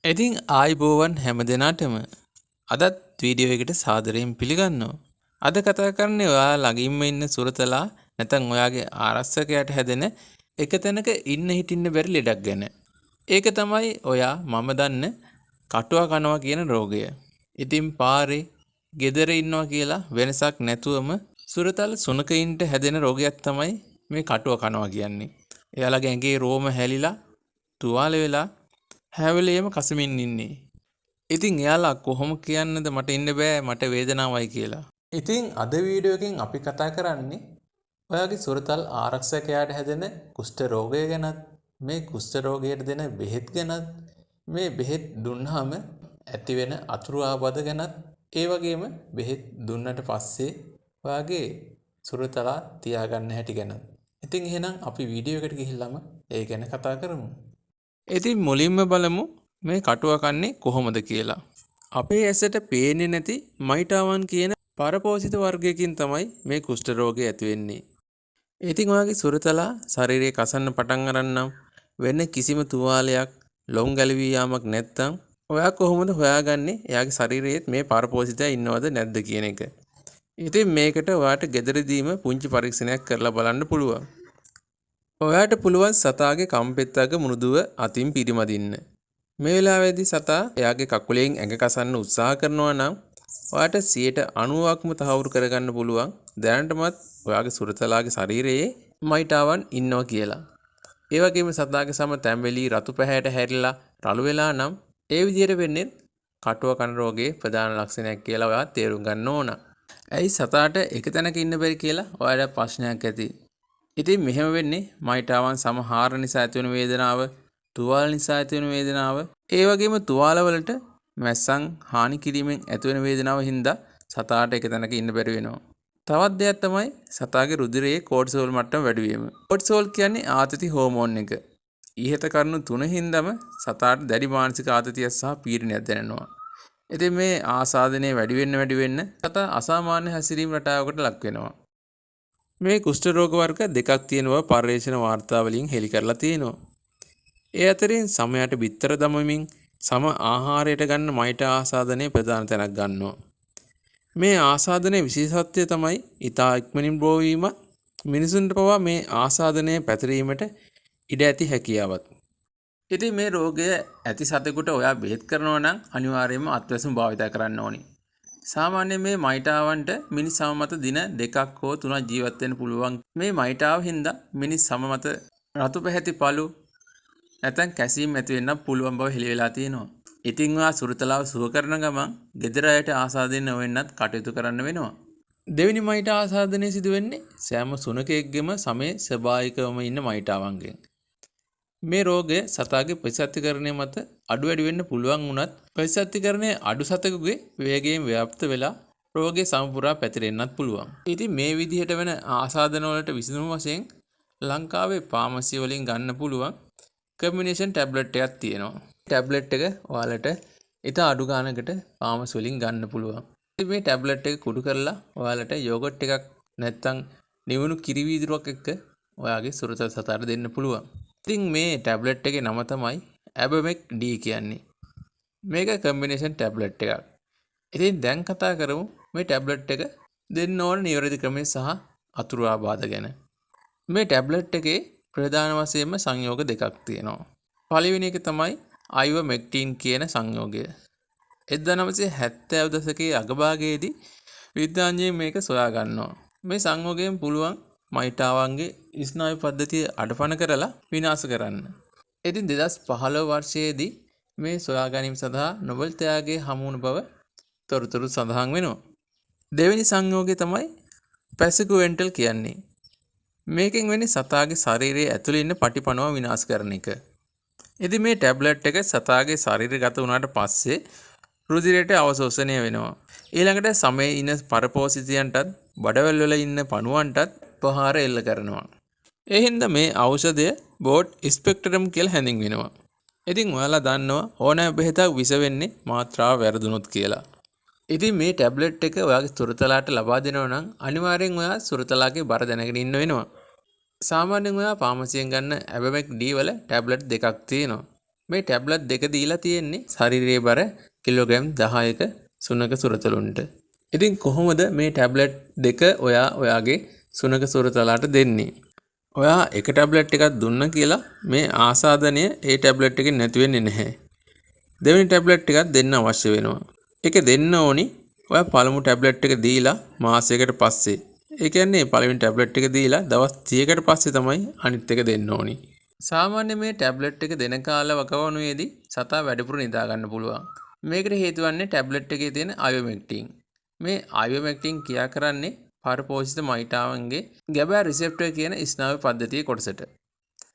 ඉතින් ආයිබෝවන් හැම දෙනාටම අදත් වීඩියෝ එකට සාදරයෙන් පිළිගන්නවා. අද කතා කරන්නේ ඔයා ළඟින්ම ඉන්න සුරතලා නැත්නම් ඔයාගේ ආරක්ෂකයාට හැදෙන එක තැනක ඉන්න හිටින්න බැරි ලෙඩක් ගැන. ඒක තමයි ඔයා මම දන්න කටුවා කනවා කියන රෝගය. ඉතින් පාරේ ගෙදර ඉන්නවා කියලා වෙනසක් නැතුවම සුරතල් සුනකයින්ට හැදෙන රෝගයක් තමයි මේ කටුවා කනවා කියන්නේ. එයාලගේ ඇඟේ රෝම හැලිලා තුවාල වෙලා හැවලේම කසමින් ඉන්නේ. ඉතින් එයාලා කොහොම කියන්නද මට ඉන්න බෑ මට වේදනාවයි කියලා. ඉතින් අද වීඩියෝ එකෙන් අපි කතා කරන්නේ ඔයාගේ සුරතල් ආරක්ෂකයාට හැදෙන කුෂ්ඨ රෝගය ගැනත් මේ කුෂ්ඨ රෝගයට දෙන බෙහෙත් ගැනත් මේ බෙහෙත් දුන්නාම ඇති වෙන අතුරු ආබාධ ගැනත් ඒ වගේම බෙහෙත් දුන්නට පස්සේ ඔයාගේ සුරතලා තියාගන්න හැටි ගැනත්. ඉතින් එහෙනම් අපි වීඩියෝ එකට ගිහිල්ලාම ඒ ගැන කතා කරමු. ඉතින් මුලින්ම බලමු මේ කටුවා කන්නේ කොහොමද කියලා. අපේ ඇසට පේන්නේ නැති මයිටාවන් කියන පරපෝෂිත වර්ගයකින් තමයි මේ කුෂ්ඨ රෝගය ඇති වෙන්නේ. ඉතින් ඔයාගේ සුරතලා ශරීරයේ කසන්න පටන් අරන්නම් වෙන කිසිම තුවාලයක් ලොම් ගැලවී යාමක් නැත්තම් ඔයා කොහොමද හොයාගන්නේ එයාගේ ශරීරයේත් මේ පරපෝෂිතය ඉන්නවද නැද්ද කියන එක. ඉතින් මේකට ඔයාට ගෙදරදීම පුංචි පරීක්ෂණයක් කරලා බලන්න පුළුවන්. ඔයාට පුළුවන් සතාගේ කම්පෙත්තක මුරුදුව අතින් පිරිමදින්න. මේ වෙලාවේදී සතා එයාගේ කකුලෙන් ඇඟ කසන්න උත්සාහ කරනවා නම් ඔයාට 90%ක්ම තහවුරු කරගන්න පුළුවන් දැනටමත් ඔයාගේ සුරතලාගේ ශරීරයේ මයිටාවන් ඉන්නවා කියලා. ඒ වගේම සතාගේ සම තැම්බෙලි රතු පැහැයට හැරිලා රළු වෙලා නම් ඒ විදිහට වෙන්නේ කටුව කන රෝගයේ ප්‍රධාන ලක්ෂණයක් කියලා ඔයා තේරුම් ගන්න ඕන. ඇයි සතාට එක තැනක ඉන්න බැරි කියලා ඔයාලට ප්‍රශ්නයක් ඇති. ඉතින් මෙහෙම වෙන්නේ මයිටාවන් සමහාර නිසා ඇතිවන වේදනාව, තුවාල නිසා ඇතිවන වේදනාව, ඒ වගේම තුවාල වලට මැස්සන් හානි කිරීමෙන් ඇතිවන වේදනාව හින්දා සතාට එක තැනක ඉන්න බැරි වෙනවා. තවත් දෙයක් තමයි සතාගේ රුධිරයේ කෝර්ටිසෝල් මට්ටම වැඩි වීම. කෝර්ටිසෝල් කියන්නේ ආතති හෝමෝන් එක. ඉහත කරුණු තුන හින්දාම සතාට දැඩි මානසික ආතතියක් සහ පීඩනයක් දැනෙනවා. ඉතින් මේ ආසාදනය වැඩි වෙන්න සතා අසාමාන්‍ය හැසිරීම් රටාවකට ලක් වෙනවා. මේ කුෂ්ඨ රෝග වර්ග දෙකක් තියෙනවා පර්යේෂණ වාර්තා වලින් හෙළි කරලා තියෙනවා. ඒ අතරින් සමයට බිත්තර දමමින් සම ආහාරයට ගන්න මයිට ආසාදනයේ ප්‍රධාන තැනක් ගන්නවා. මේ ආසාදනයේ විශේෂත්වය තමයි ඊතා ඉක්මනින් බෝ වීම මිනිසුන්ට පවා මේ ආසාදනය පැතිරීමට ඉඩ ඇති හැකියාවක්. ඉතින් මේ රෝගය ඇති සතෙකුට ඔයා බෙහෙත් කරනවා නම් අනිවාර්යයෙන්ම අත්වැසුම් භාවිත කරන්න ඕනි. සාමාන්‍යයෙන් මේ මයිටාවන්ට මිනිස් සම මත දින 2ක් හෝ 3ක් ජීවත් වෙන්න පුළුවන්. මේ මයිටාව හින්දා මිනිස් සම මත රතු පැහැති පළු නැත්නම් කැසීම් ඇති වෙන්න පුළුවන් බව හෙළි වෙලා තියෙනවා. ඉතින් ඔයා සුරතලාව සුව කරන ගමන් ගෙදර අයට ආසාදනය නොවෙන්නත් කටයුතු කරන්න වෙනවා. දෙවෙනි මයිටා ආසාදනය සිදු වෙන්නේ සෑම සුනකයෙක්ගෙම සමේ ස්වභාවිකවම ඉන්න මයිටාවන්ගෙන්. මේ රෝගය සතාගේ ප්‍රතිසත්තිකරණය මත අඩු වැඩි වෙන්න පුළුවන් වුණත් ප්‍රතිසත්තිකරණයේ අඩු සතෙකුගේ වේගයෙන් ව්‍යාප්ත වෙලා රෝගය සමපුරා පැතිරෙන්නත් පුළුවන්. ඉතින් මේ විදිහට වෙන ආසාදන වලට විසඳුම වශයෙන් ලංකාවේ ෆාමසි වලින් ගන්න පුළුවන් කම්බිනේෂන් ටැබ්ලට් එකක් තියෙනවා. ටැබ්ලට් එක ඔයාලට ඉතා අඩු ගානකට ෆාමසි වලින් ගන්න පුළුවන්. ඉතින් මේ ටැබ්ලට් එක කුඩු කරලා ඔයාලට යෝගට් එකක් නැත්තම් නිවුණු කිරි වීදුරුවක් එක්ක ඔයාගේ සුරතල් සතාට දෙන්න පුළුවන්. ඉතින් මේ ටැබ්ලට් එකේ නම තමයි ඇබමෙක් D කියන්නේ. මේක කම්බිනේෂන් ටැබ්ලට් එකක්. ඉතින් දැන් කතා කරමු මේ ටැබ්ලට් එක දෙන්න ඕන නිවැරදි ක්‍රමය සහ අතුරු ආබාධ ගැන. මේ ටැබ්ලට් එකේ ප්‍රධාන වශයෙන්ම සංයෝග දෙකක් තියෙනවා. පළවෙනි එක තමයි අයිවර්මෙක්ටින් කියන සංයෝගය. 1970 දශකයේ අගභාගයේදී විද්‍යාඥයෝ මේක සොයා ගන්නවා. මේ සංයෝගයෙන් පුළුවන් මයිටාවන්ගේ ස්නායු පද්ධතිය අඩපණ කරලා විනාශ කරන්න. ඉතින් 2015 වර්ෂයේදී මේ සොයා ගැනීම සඳහා නොබෙල් ත්‍යාගයේ හමු වුණ බව තොරතුරු සඳහන් වෙනවා. දෙවෙනි සංයෝගය තමයි පැසිකුවෙන්ටල් කියන්නේ. මේකෙන් වෙන්නේ සතාගේ ශරීරයේ ඇතුළේ ඉන්න පටිපණව විනාශ කරන එක. ඉතින් මේ ටැබ්ලට් එක සතාගේ ශරීරගත වුණාට පස්සේ රුධිරයට අවශෝෂණය වෙනවා. ඊළඟට සමේ ඉන්න පරපෝෂිතයන්ටත් බඩවැල් වල ඉන්න පණුවන්ටත් ප්‍රහාර එල්ල කරනවා. ඒ හින්දා මේ ඖෂධය බෝඩ් ස්පෙක්ට්‍රම් කියලා හැඳින්වෙනවා. ඉතින් ඔයාලා දන්නවා ඕනෑම බෙහෙතක් විස වෙන්නේ මාත්‍රාව වැරදුනොත් කියලා. ඉතින් මේ ටැබ්ලට් එක ඔයාගේ සුරතලාට ලබා දෙනවා නම් අනිවාර්යෙන් ඔයා සුරතලාගේ බර දැනගෙන ඉන්න වෙනවා. සාමාන්‍යයෙන් ඔයා ෆාමසියෙන් ගන්න ඇබමෙක් D වල ටැබ්ලට් දෙකක් තියෙනවා. මේ ටැබ්ලට් දෙක දීලා තියෙන්නේ ශරීරයේ බර කිලෝග්‍රෑම් 10ක සුනක සුරතලුන්ට. ඉතින් කොහොමද මේ ටැබ්ලට් දෙක ඔයාගේ සුනක සුරතලාට දෙන්නේ? ඔයා එක ටැබ්ලට් එකක් දුන්න කියලා මේ ආසාදනය ඒ ටැබ්ලට් එකෙන් නැති වෙන්නේ නැහැ. දෙවෙනි ටැබ්ලට් එකක් දෙන්න අවශ්‍ය වෙනවා. ඒක දෙන්න ඕනි ඔයා පළමු ටැබ්ලට් එක දීලා මාසයකට පස්සේ. ඒ කියන්නේ පළවෙනි ටැබ්ලට් එක දීලා දවස් 30කට පස්සේ තමයි අනිත් එක දෙන්න ඕනි. සාමාන්‍ය මේ ටැබ්ලට් එක දෙන කාල වකවානුවේදී සතා වැඩිපුර නිදා ගන්න පුළුවන්. මේකට හේතු වන්නේ ටැබ්ලට් එකේ තියෙන අයෝමෙක්ටින්. මේ අයෝමෙක්ටින් ක්‍රියා කරන්නේ පරපෝෂිත මයිටාවන්ගේ ගැබෑ රිසෙප්ටර් කියන ස්නායු පද්ධතියේ කොටසට.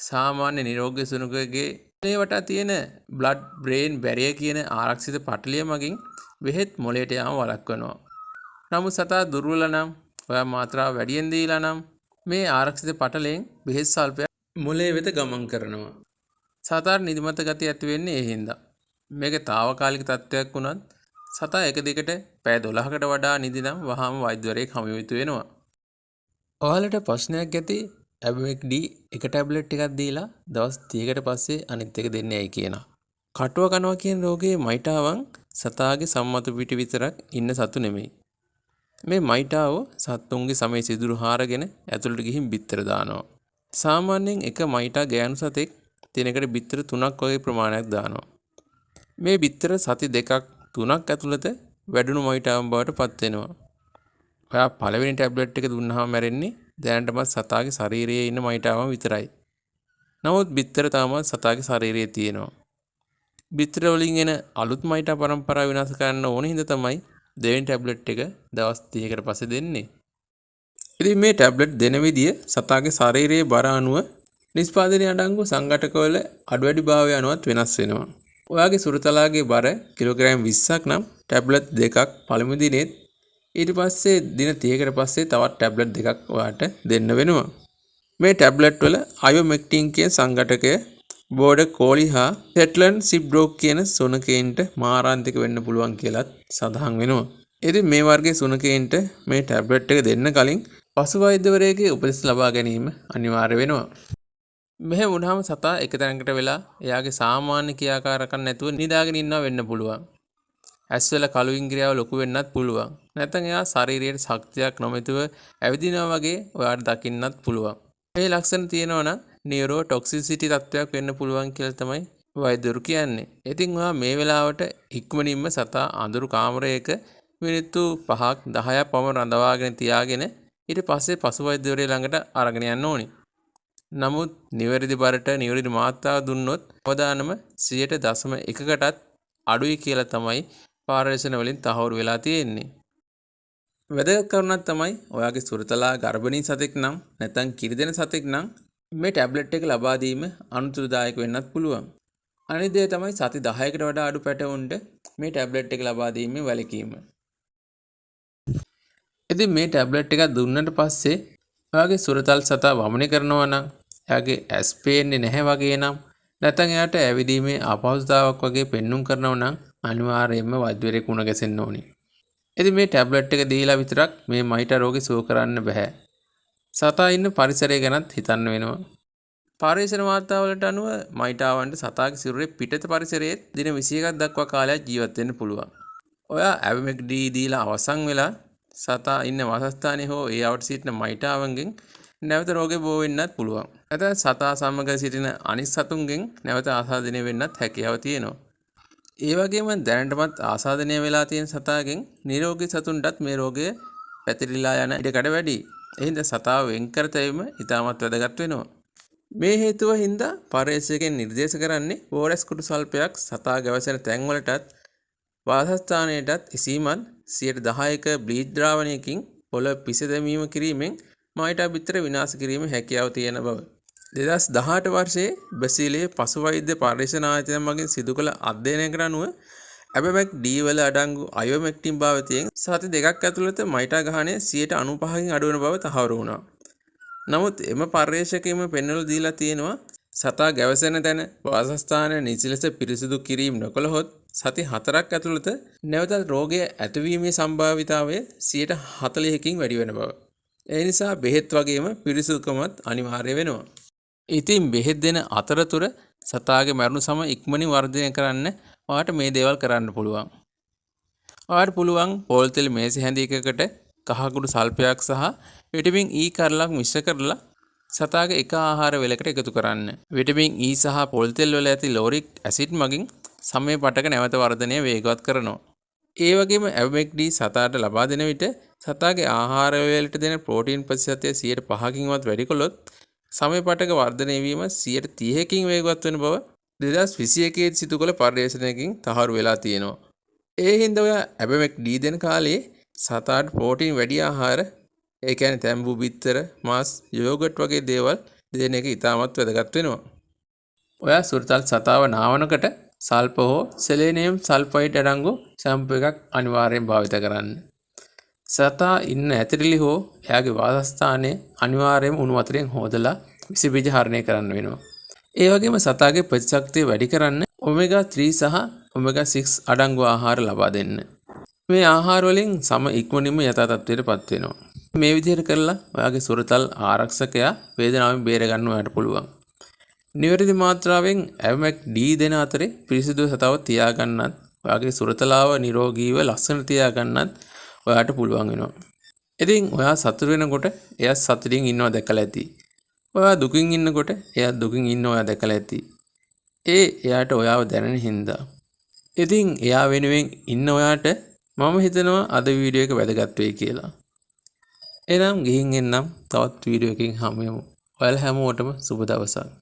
සාමාන්‍ය නිරෝගී සුනකගේ මේ වටා තියෙන බ්ලඩ් බ්‍රේන් බැරියර් කියන ආරක්ෂිත පටලිය මගින් බෙහෙත් මොළයට යාම වළක්වනවා. නමුත් සතා දුර්වල නම් ඔයා මාත්‍රාව වැඩියෙන් දීලා නම් මේ ආරක්ෂිත පටලයෙන් බෙහෙත් සල්පයක් මොළයේ වෙත ගමන් කරනවා. සතාට නිදිමත ගතිය ඇති වෙන්නේ ඒ හින්දා. මේක తాවකාලික තත්ත්වයක් වුණත් සතා එක දිගට පැය 12කට වඩා නිදි නම් වහාම වෛද්‍යවරයෙක් හමු යුතු වෙනවා. ඔයාලට ප්‍රශ්නයක් ඇති ඇබමෙක් ඩී එක ටැබ්ලට් එකක් දීලා දවස් 30කට පස්සේ අනිත් එක දෙන්නේ ඇයි කියනවා. කටුව කනවා කියන රෝගයේ මයිටාවන් සතාගේ සම්මත පිටි විතරක් ඉන්න සතු නෙමෙයි. මේ මයිටාවෝ සත්තුන්ගේ සමේ සිදුරු හාරගෙන ඇතුළට ගිහින් බිත්තර දානවා. සාමාන්‍යයෙන් එක මයිටා ගෑනු සතෙක් දිනකට බිත්තර 3ක් වගේ ප්‍රමාණයක් දානවා. මේ බිත්තර සති 2ක් 3ක් ඇතුළත වැඩුණු මයිටාවන් බවට පත් වෙනවා. ඔයා පළවෙනි ටැබ්ලට් එක දුන්නාම මැරෙන්නේ දැනටමත් සතාගේ ශරීරයේ ඉන්න මයිටාවන් විතරයි. නමුත් බිත්තර තාමත් සතාගේ ශරීරයේ තියෙනවා. බිත්තර වලින් එන අලුත් මයිටා පරම්පරාව විනාශ කරන්න ඕන හින්දා තමයි දෙවෙනි ටැබ්ලට් එක දවස් 30කට පස්සේ දෙන්නේ. ඉතින් මේ ටැබ්ලට් දෙන විදිය සතාගේ ශරීරයේ බර අණුව නිෂ්පාදනය අඩංගු සංඝටකවල අඩු වැඩි භාවය අනුවත් වෙනස් වෙනවා. ඔයාගේ සුරතලාගේ බර කිලෝග්‍රෑම් 20ක් නම් ටැබ්ලට් දෙකක් පළමු දිනෙත් ඊට පස්සේ දින 30කට පස්සේ තවත් ටැබ්ලට් දෙකක් ඔයාට දෙන්න වෙනවා. මේ ටැබ්ලට් වල අයෝමෙක්ටින් කියන සංඝටකය බෝඩර් කෝලි හා ෂෙට්ලන්ඩ් ෂිප්ඩොග් කියන සුනකයින්ට මාරාන්තික වෙන්න පුළුවන් කියලත් සඳහන් වෙනවා. ඉතින් මේ වර්ගයේ සුනකයින්ට මේ ටැබ්ලට් එක දෙන්න කලින් පශු වෛද්‍යවරයෙකුගේ උපදෙස් ලබා ගැනීම අනිවාර්ය වෙනවා. මෙහෙම වුණාම සතා එක තැනකට වෙලා එයාගේ සාමාන්‍ය ක්‍රියාකාරකම් නැතුව නිදාගෙන ඉන්නවා වෙන්න පුළුවන්. ඇස්වල කළු ඉන්ද්‍රියාව ලොකු වෙන්නත් පුළුවන්. නැත්නම් එයා ශරීරයේ ශක්තියක් නොමැතිව ඇවිදිනවා වගේ ඔයාට දකින්නත් පුළුවන්. මේ ලක්ෂණ තියෙනවා නම් නියුරෝටොක්සිසිටි තත්ත්වයක් වෙන්න පුළුවන් කියලා තමයි වෛද්‍යවරු කියන්නේ. ඉතින් ඔයා මේ වෙලාවට ඉක්මනින්ම සතා අඳුරු කාමරයක මිනිත්තු 5ක් 10ක් පමණ රඳවාගෙන තියාගෙන ඊට පස්සේ පශු වෛද්‍යවරයා ළඟට අරගෙන යන්න ඕනි. නමුත් නිවැරදි බරට නිවැරදි මාත්‍රාව දුන්නොත් අවදානම 0.1කටත් අඩුයි කියලා තමයි පරීක්ෂණ වලින් තහවුරු වෙලා තියෙන්නේ. වැදගත් කරුණක් තමයි ඔයාගේ සුරතලා ගර්භණී සතෙක් නම් නැත්නම් කිරි දෙන සතෙක් නම් මේ ටැබ්ලට් එක ලබා දීම අනුතුරුදායක වෙන්නත් පුළුවන්. අනිත් දේ තමයි සති 10කට වඩා අඩු පැටවුන්ට මේ ටැබ්ලට් එක ලබා දීමේ වැළකීම. ඉතින් මේ ටැබ්ලට් එකක් දුන්නට පස්සේ ඔයාගේ සුරතල් සතා වමනය කරනවා නම් එයාගේ ඇස් පේන්නේ නැහැ වගේ නම් නැත්නම් එයාට ඇවිදීමේ අපහසුතාවක් වගේ පෙන්눔 කරනවා නම් අනිවාර්යයෙන්ම වෛද්‍යවරයෙකු උණ ගැසෙන්න ඕනි. ඉතින් මේ ටැබ්ලට් එක දීලා විතරක් මේ මයිටා රෝගේ සුව කරන්න බෑ. සතා ඉන්න පරිසරය ගැනත් හිතන්න වෙනවා. පරීක්ෂණ වාර්තාවලට අනුව මයිටාවන්ට සතාගේ සිරුරේ පිටත පරිසරයේ දින 21ක් දක්වා කාලයක් ජීවත් වෙන්න පුළුවන්. ඔයා ඇබමෙක් ඩී දීලා අවසන් වෙලා සතා ඉන්න වාසස්ථානයේ හෝ ඒ අවට සිටින මයිටාවන්ගෙන් නැවත රෝගේ බෝ වෙන්නත් පුළුවන්. නැත්නම් සතා සමග සිටින අනිත් සතුන්ගෙන් නැවත ආසාදනය වෙන්නත් හැකියාව තියෙනවා. ඒ වගේම දැනටමත් ආසාදනය වෙලා තියෙන සතාගෙන් නිරෝගී සතුන්ටත් මේ රෝගය පැතිරිලා යන ඉඩකඩ වැඩි. එහෙනම් සතාව වෙන් කර තැබීම ඉතාමත් වැදගත් වෙනවා. මේ හේතුව හින්දා පරීක්ෂකයන් නිර්දේශ කරන්නේ බෝරස් කුඩු සල්පයක් සතා ගැවසෙන තැන්වලටත් වාසස්ථානයටත් ඉසීමත් 10%ක බ්ලීච් ද්‍රාවණයකින් පොළ පිස දැමීම කිරීමෙන් මයිටා බිත්තර විනාශ කිරීමේ හැකියාව තියෙන බව 2018 වර්ෂයේ බ්‍රසීලයේ පශු වෛද්‍ය පරීක්ෂණ ආයතනය මගින් සිදු කළ අධ්‍යයනයකට අනුව ඇබමෙක් ඩී වල අඩංගු අයෝමෙක්ටින් භාවිතයෙන් සති 2ක් ඇතුළත මයිටා ගහණය 95%කින් අඩු වෙන බව තහවුරු වුණා. නමුත් එම පර්යේෂකයේම පෙන්වලා දීලා තියෙනවා සතා ගැවසෙන තැන වාසස්ථාන නිසි ලෙස පිරිසිදු කිරීම නොකළහොත් සති 4ක් ඇතුළත නැවත රෝගය ඇතිවීමේ සම්භාවිතාවය 40%කින් වැඩි වෙන බව. ඒ නිසා බෙහෙත් වගේම පිරිසිදුකමත් අනිවාර්ය වෙනවා. ඉතින් බෙහෙත් දෙන අතරතුර සතාගේ මරණු සම ඉක්මනින් වර්ධනය කරන්න ඔයාට මේ දේවල් කරන්න පුළුවන්. ඔයාට පුළුවන් පෝල් තෙල් මේසෙ හැඳිකකට කහකුඩු සල්පයක් සහ විටමින් E කරලක් මිශ්‍ර කරලා සතාගේ එක ආහාර වේලකට එකතු කරන්න. විටමින් E සහ පොල් තෙල් වල ඇති ලෝරික් ඇසිඩ් මගින් සමේ පටක නැවත වර්ධනය වේගවත් කරනවා. ඒ වගේම ඇබමෙක් D සතාට ලබා දෙන විට සතාගේ ආහාර වේලට දෙන ප්‍රෝටීන් ප්‍රතිශතය 5%කින්වත් වැඩි කළොත් සමේ පටක වර්ධනය වීම 30%කින් වේගවත් වෙන බව 2021 දී සිදු කළ පර්යේෂණයකින් තහවුරු වෙලා තියෙනවා. ඒ හින්දා ඔයා ඇබමෙක් D දෙන කාලේ සතාට ප්‍රෝටීන් වැඩි ආහාර ඒ කියන්නේ තැඹු බිත්තර මාස් යෝගට් වගේ දේවල් දෙන එක ඉතාමත් වැදගත් වෙනවා. ඔයා සුරතල් සතාව නාවනකට සල්ප හෝ සෙලේනියම් සල්ෆයිඩ් අඩංගු ෂැම්පූ එකක් අනිවාර්යෙන් භාවිත කරන්න. සතා ඉන්න ඇතිරිලි හෝ එයාගේ වාසස්ථානයේ අනිවාර්යයෙන්ම උණු වතුරෙන් හොදලා විස බීජ හරණය කරන්න වෙනවා. ඒ වගේම සතාගේ ප්‍රතිශක්තිය වැඩි කරන්න ඔමෙගා 3 සහ ඔමෙගා 6 අඩංගු ආහාර ලබා දෙන්න. මේ ආහාර වලින් සම ඉක්මනින්ම යථා තත්ත්වයටපත් වෙනවා. මේ විදිහට කරලා ඔයාගේ සුරතල් ආරක්ෂකයා වේදනාවෙන් බේර ගන්න ඔයාට පුළුවන්. නිවැරදි මාත්‍රාවෙන් ඇවමැක් D දෙන අතරේ පිරිසිදු සතාව තියාගන්නත් ඔයාගේ සුරතලාව නිරෝගීව ලස්සන තියාගන්නත් ඔයාට පුළුවන් වෙනවා. ඉතින් ඔයා සතුට වෙනකොට එයා සතුටින් ඉන්නවා දැකලා ඇති. ඔයා දුකින් ඉන්නකොට එයා දුකින් ඉන්නවා ඔයා දැකලා ඇති. එයාට ඔයාව දැනෙන හින්දා. ඉතින් එයා වෙනුවෙන් ඉන්න ඔයාට මම හිතනවා අද වීඩියෝ එක වැදගත් වෙයි කියලා. එහෙනම් ගිහින් එන්නම් තවත් වීඩියෝ එකකින් හමු වෙමු. ඔයාලා හැමෝටම සුබ දවසක්.